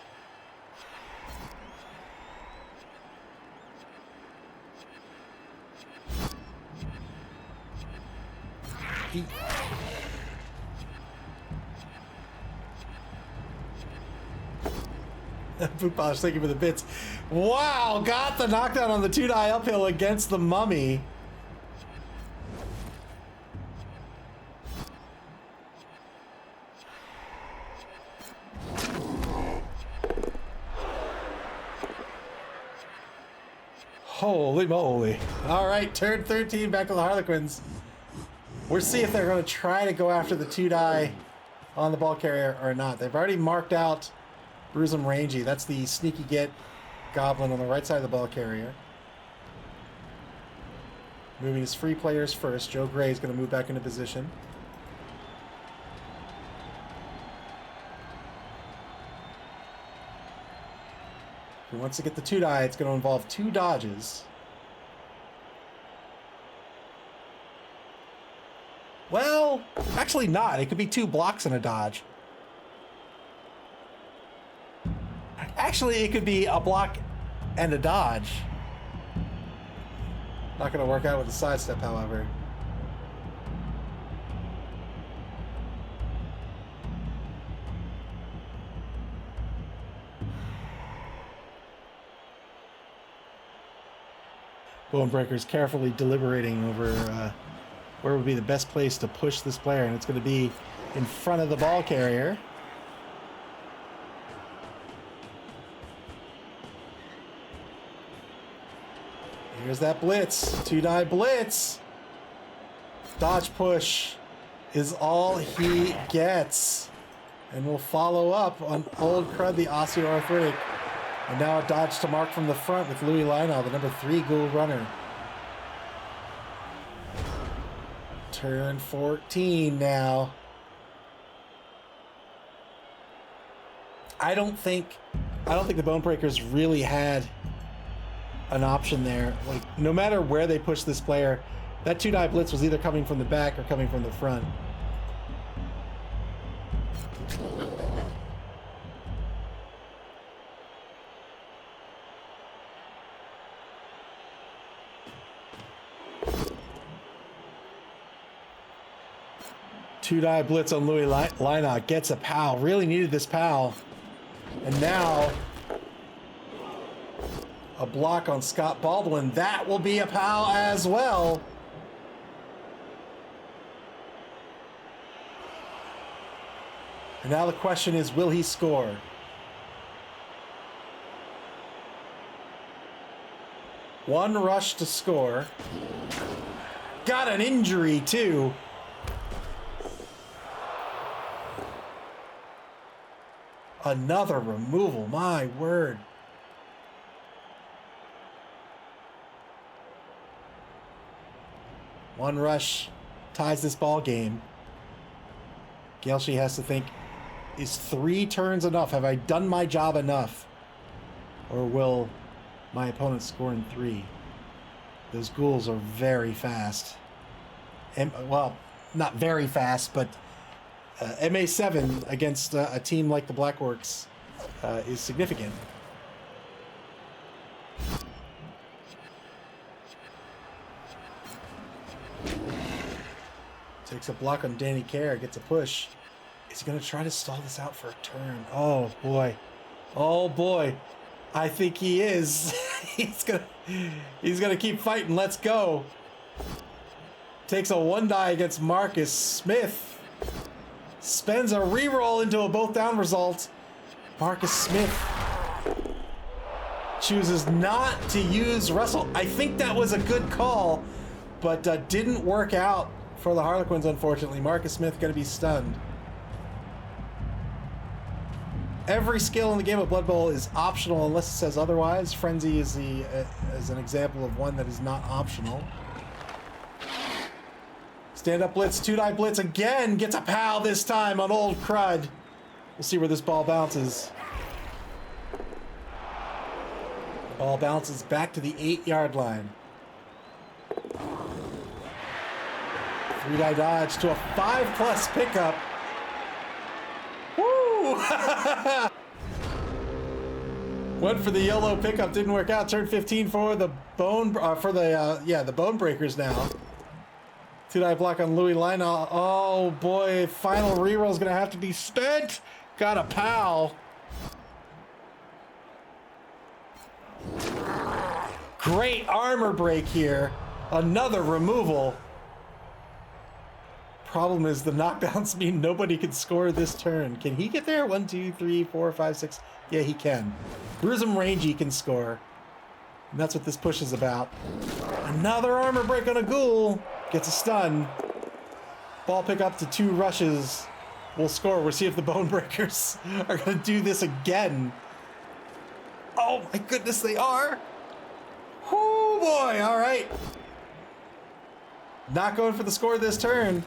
Boot polish, thank you for the bits. Wow, got the knockdown on the 2-die uphill against the mummy. Holy moly. All right, turn 13 back to the Harlequins. We'll see if they're going to try to go after the 2-die on the ball carrier or not. They've already marked out Bruisem Rangy. That's the sneaky get goblin on the right side of the ball carrier. Moving his free players first. Joe Gray is going to move back into position. If he wants to get the 2-die, it's going to involve 2 dodges. Well, actually not. It could be 2 blocks and a dodge. Actually, it could be a block and a dodge. Not going to work out with the sidestep, however. Bonebreaker's carefully deliberating over where would be the best place to push this player, and it's going to be in front of the ball carrier. Here's that blitz. 2-die blitz. Dodge push is all he gets. And we'll follow up on Old Crud, the osteoarthritic. And now a dodge to mark from the front with Louis Lionel, the number 3 Ghoul runner. Turn 14 now. I don't think the Bonebreakers really had an option there. Like, no matter where they push this player, that 2-die blitz was either coming from the back or coming from the front. Two-die blitz on Louis Lina gets a POW. Really needed this POW. And now a block on Scott Baldwin. That will be a POW as well. And now the question is, will he score? One rush to score. Got an injury too. Another removal, my word. One rush ties this ball game. Gelshi has to think, is 3 turns enough? Have I done my job enough? Or will my opponent score in 3? Those ghouls are very fast. And, well, not very fast, but MA7 against a team like the Black Orcs is significant. Takes a block on Danny Kerr, gets a push. Is he going to try to stall this out for a turn? Oh boy. Oh boy. I think he is. He's gonna keep fighting. Let's go. Takes a 1-die against Marcus Smith. Spends a reroll into a both down result. Marcus Smith chooses not to use Russell. I think that was a good call, but didn't work out for the Harlequins, unfortunately. Marcus Smith going to be stunned. Every skill in the game of Blood Bowl is optional unless it says otherwise. Frenzy is an example of one that is not optional. Stand-up blitz, 2-die blitz again. Gets a POW this time on Old Crud. We'll see where this ball bounces. The ball bounces back to the 8-yard line. 3-die dodge to a 5+ pickup. Woo! Went for the YOLO pickup, didn't work out. Turn 15 for the the bone breakers now. 2-die block on Louis Lionel. Oh boy, final reroll is gonna have to be spent. Got a pal. Great armor break here. Another removal. Problem is the knockdowns mean nobody can score this turn. Can he get there? 1, 2, 3, 4, 5, 6. Yeah, he can. Bruisem Rangy can score. And that's what this push is about. Another armor break on a ghoul. Gets a stun. Ball pick up to 2 rushes. We'll score. We'll see if the Bone Breakers are going to do this again. Oh my goodness, they are. Oh boy, all right. Not going for the score this turn.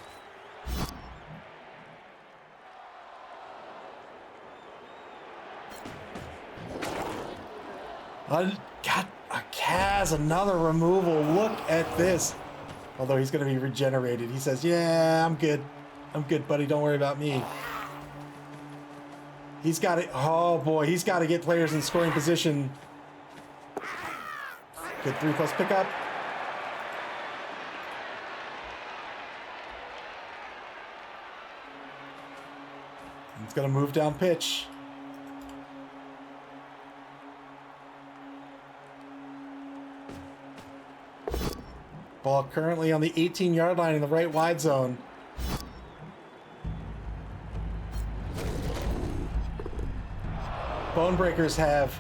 Got a Kaz, another removal. Look at this. Although he's going to be regenerated. He says, yeah, I'm good. I'm good, buddy. Don't worry about me. He's got it. Oh boy, he's got to get players in scoring position. Good 3+ pickup. He's going to move down pitch. Ball currently on the 18-yard line in the right wide zone. Bone Breakers have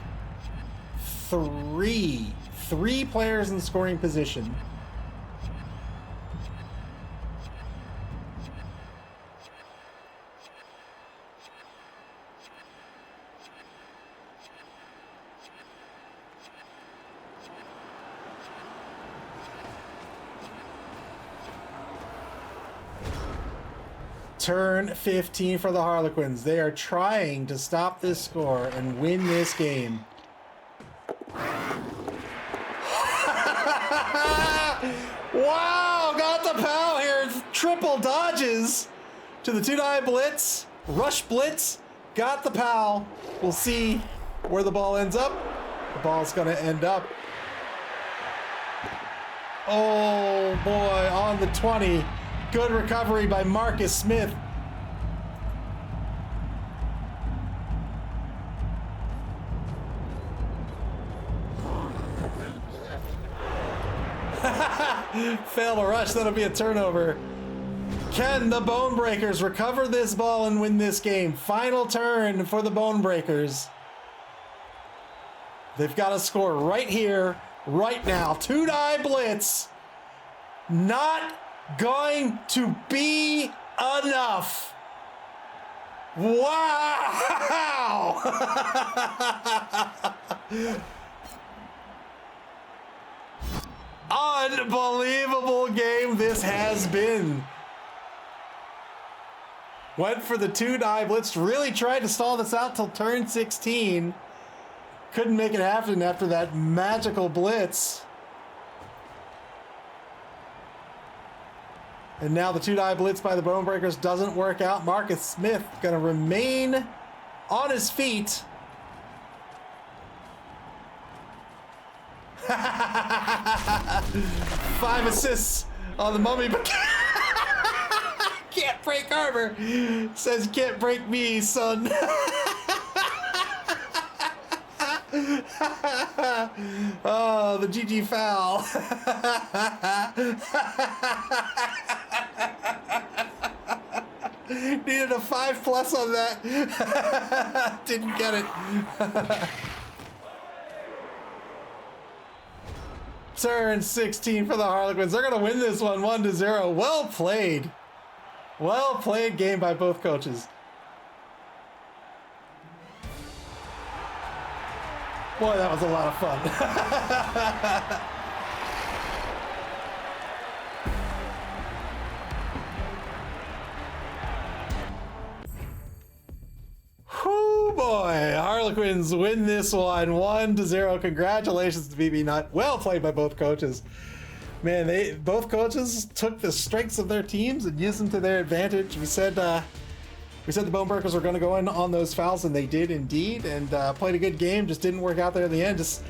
three players in scoring position. Turn 15 for the Harlequins. They are trying to stop this score and win this game. Wow, got the pal here. Triple dodges to the 2-die blitz. Rush blitz. Got the pal. We'll see where the ball ends up. The ball's going to end up. Oh boy, on the 20. Good recovery by Marcus Smith. Fail to rush, that'll be a turnover. Can the Bone Breakers recover this ball and win this game? Final turn for the Bone Breakers. They've got to score right here, right now. 2-die blitz. Not going to be enough. Wow! Unbelievable game this has been. Went for the 2-die blitz, really tried to stall this out till turn 16. Couldn't make it happen after that magical blitz. And now the 2-die blitz by the Bone Breakers doesn't work out. Marcus Smith gonna remain on his feet. 5 assists on the Mummy, but can't break armor. Says can't break me, son. Oh, the GG foul. Needed a 5+ on that. Didn't get it. Turn 16 for the Harlequins. They're going to win this one 1-0. Well played. Well played game by both coaches. Boy, that was a lot of fun. Whoo boy, Harlequins win this one 1-0. Congratulations to BB Nut. Well played by both coaches. Man, both coaches took the strengths of their teams and used them to their advantage. We said the Bone Breakers were going to go in on those fouls, and they did indeed, and played a good game. Just didn't work out there in the end. Just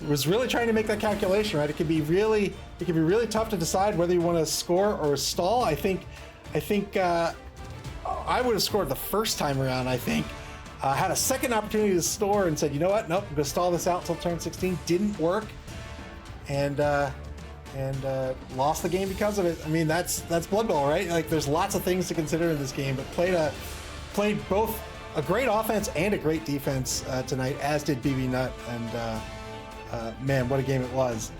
was really trying to make that calculation, right? It can be really tough to decide whether you want to score or stall. I think I would have scored the first time around. I think had a second opportunity to score and said, you know what? Nope, I'm going to stall this out until turn 16. Didn't work, and lost the game because of it. I mean, that's Blood Bowl, right? Like, there's lots of things to consider in this game, but played both a great offense and a great defense tonight, as did BB Nut, and man, what a game it was.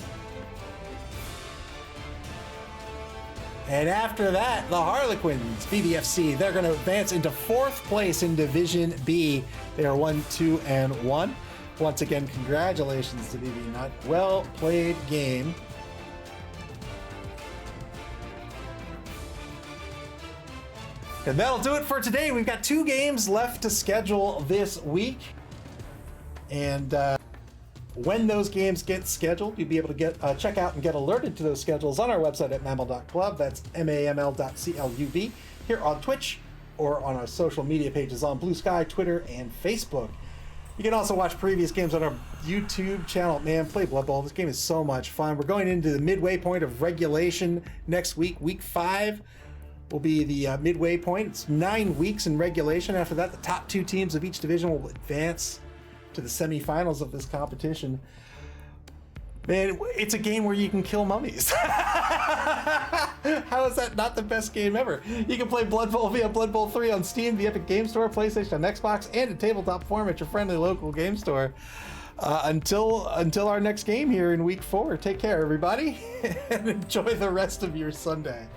And after that, the Harlequins, B.B.F.C, they're going to advance into 4th place in Division B. They are 1-2-1. Once again, congratulations to BB Nut. Well played game. And that'll do it for today. We've got 2 games left to schedule this week. And when those games get scheduled, you'll be able to check out and get alerted to those schedules on our website at maml.club. That's maml.club. Here on Twitch or on our social media pages on Blue Sky, Twitter, and Facebook. You can also watch previous games on our YouTube channel. Man, play Blood Bowl. This game is so much fun. We're going into the midway point of regulation next week. Week 5 will be the midway point. It's 9 weeks in regulation. After that, the top 2 teams of each division will advance to the semifinals of this competition. Man, it's a game where you can kill mummies. How is that not the best game ever? You can play Blood Bowl via Blood Bowl 3 on Steam, the Epic Game Store, PlayStation, and Xbox, and in tabletop form at your friendly local game store. Until our next game here in week 4. Take care, everybody, and enjoy the rest of your Sunday.